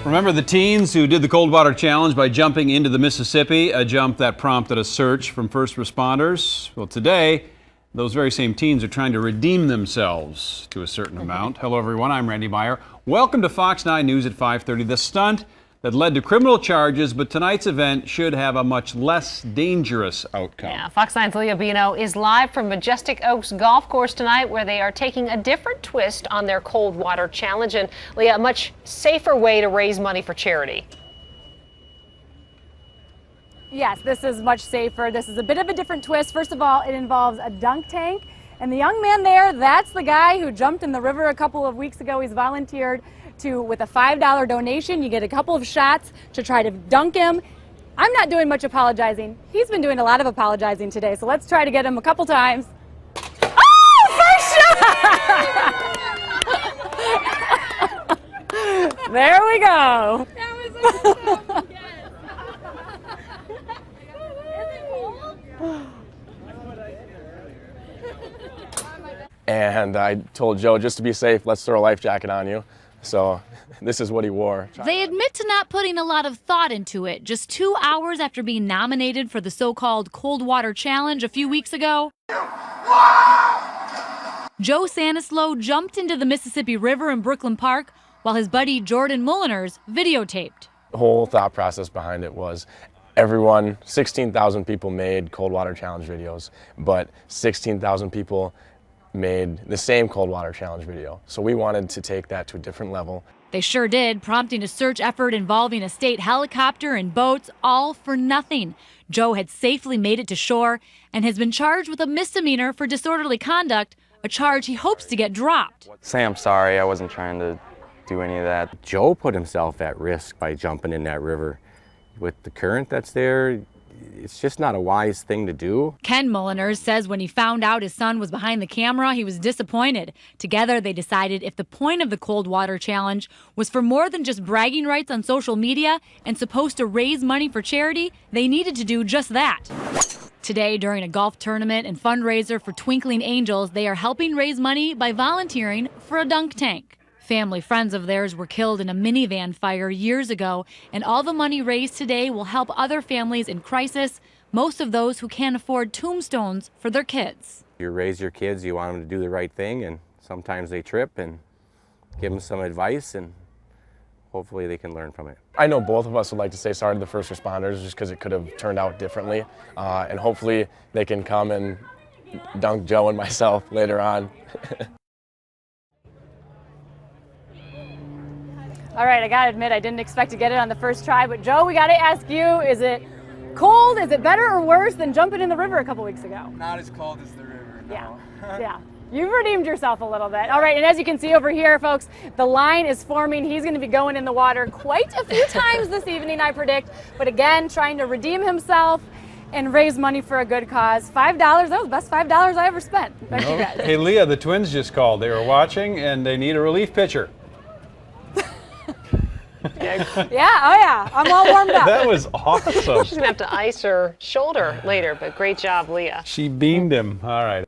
Remember the teens who did the cold water challenge by jumping into the Mississippi, a jump that prompted a search from first responders? Well, today, those very same teens are trying to redeem themselves to a certain amount. Hello, everyone. I'm Randy Meyer. Welcome to Fox 9 News at 5:30. The stunt that led to criminal charges, but tonight's event should have a much less dangerous outcome. Yeah, Fox 9's Leah Bino is live from Majestic Oaks Golf Course tonight, where they are taking a different twist on their cold water challenge. And Leah, a much safer way to raise money for charity. Yes, this is much safer. This is a bit of a different twist. First of all, it involves a dunk tank. And the young man there, that's the guy who jumped in the river a couple of weeks ago. He's volunteered with a $5 donation. You get a couple of shots to try to dunk him. I'm not doing much apologizing. He's been doing a lot of apologizing today. So let's try to get him a couple times. Oh, first shot! There we go. And I told Joe, just to be safe, let's throw a life jacket on you. So this is what he wore. They admit to not putting a lot of thought into it. Just 2 hours after being nominated for the so-called cold water challenge a few weeks ago, Joe Sanislow jumped into the Mississippi River in Brooklyn Park while his buddy Jordan Mulliners videotaped. The whole thought process behind it was everyone, 16,000 people made cold water challenge videos, but 16,000 people made the same cold water challenge video. So we wanted to take that to a different level. They sure did, prompting a search effort involving a state helicopter and boats, all for nothing. Joe had safely made it to shore and has been charged with a misdemeanor for disorderly conduct, a charge he hopes to get dropped. Say I'm sorry, I wasn't trying to do any of that. Joe put himself at risk by jumping in that river. With the current that's there, it's just not a wise thing to do. Ken Mulliners says when he found out his son was behind the camera, he was disappointed. Together, they decided if the point of the cold water challenge was for more than just bragging rights on social media and supposed to raise money for charity, they needed to do just that. Today, during a golf tournament and fundraiser for Twinkling Angels, they are helping raise money by volunteering for a dunk tank. Family friends of theirs were killed in a minivan fire years ago, and all the money raised today will help other families in crisis, most of those who can't afford tombstones for their kids. You raise your kids, you want them to do the right thing, and sometimes they trip, and give them some advice, and hopefully they can learn from it. I know both of us would like to say sorry to the first responders just because it could have turned out differently. And hopefully they can come and dunk Joe and myself later on. All right, I gotta admit, I didn't expect to get it on the first try, but Joe, we gotta ask you, is it cold? Is it better or worse than jumping in the river a couple weeks ago? Not as cold as the river, no. Yeah. You've redeemed yourself a little bit. All right, and as you can see over here, folks, the line is forming. He's gonna be going in the water quite a few times this evening, I predict, but again, trying to redeem himself and raise money for a good cause. $5, that was the best $5 I ever spent. Thank you guys. Hey, Leah, the Twins just called. They were watching, and they need a relief pitcher. Yeah, oh yeah, I'm all warmed up. That was awesome. She's going to have to ice her shoulder later, but great job, Leah. She beamed him. All right.